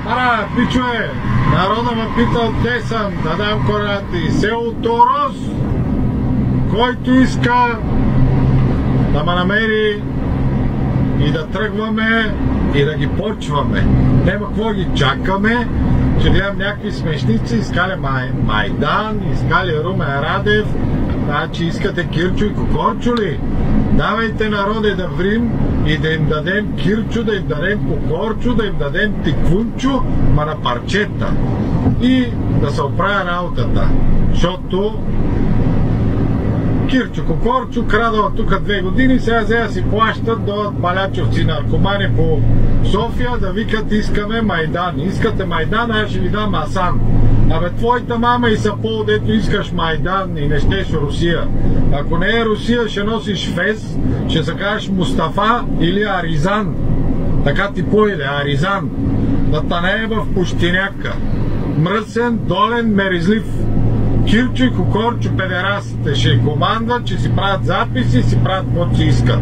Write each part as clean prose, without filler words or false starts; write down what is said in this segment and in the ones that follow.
Ара, пичове, народа ме пита откъде съм, да дам координати. Село Торос, който иска да ме намери и да тръгваме и да ги почваме. Нема какво ги чакаме, че гледам някакви смешници, искали Майдан, искали Румен Радев, значи искате Кирчо и Кокорчо ли? Давайте народе да врим и да им дадем Кирчо, да им дадем Кокорчо, да им дадем Тиквунчо, ма на парчета. И да се оправя работата, защото Кирчо Кокорчо крадава тук 2 години, сега си плащат до балячовци наркомани по София да викат искаме Майдан. Искате Майдан, аз ще ви дам Асан. Абе, твоята мама и Сапол, дето искаш Майдан и не щеш Русия. Ако не е Русия, ще носиш фес, ще се кажеш Мустафа или Аризан. Така ти поиде, Аризан. Да тане в пущиняка. Мръсен, долен, меризлив. Кирчо и Кокорчо педерастите ще командват, че си правят записи, си правят каквото си искат.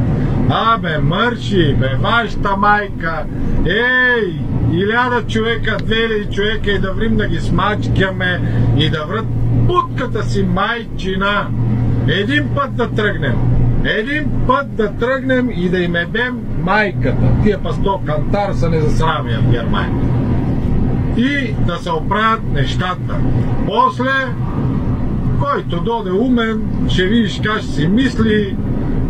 Абе, мърши, бе, вашата майка, ей, 1000 човека, 2000 човека и да врим да ги смачкаме и да врат путката си майчина. Един път да тръгнем и да им ебем майката. Тия пасто кантар са незасрамия в Германия. И да се оправят нещата. После, който доде умен, ще видиш как ще си мисли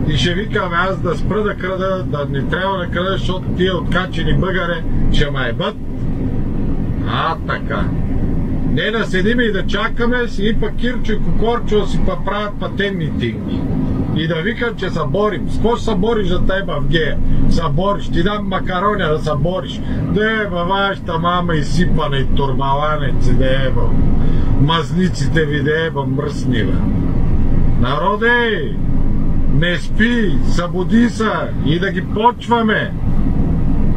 и ще викаме аз да спра да крада, да не трябва да крада, защото тия откачени бъгаре ще ме ебат. Така. Не да седиме и да чакаме, си пък Кирчо и Кокорчо си правят патенни тигни. И да викам, че се борим. С какво ще се бориш за тебе в гея? Се бориш, ти дам макароня да се бориш. Да еба вашата мама изсипана и турмаланеци, да еба. Мазниците ви да еба мръсни, бе. Народе, не спи, събуди се и да ги почваме.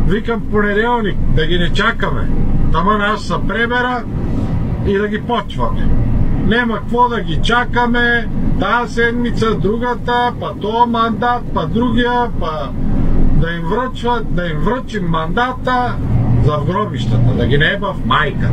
Викам понеделник, да ги не чакаме. Таман аз се пребера и да ги почваме. Нема какво да ги чакаме, тази седмица, другата, па този мандат, па другия, па да им връчим мандата за вгробищата, да ги не еба в майката.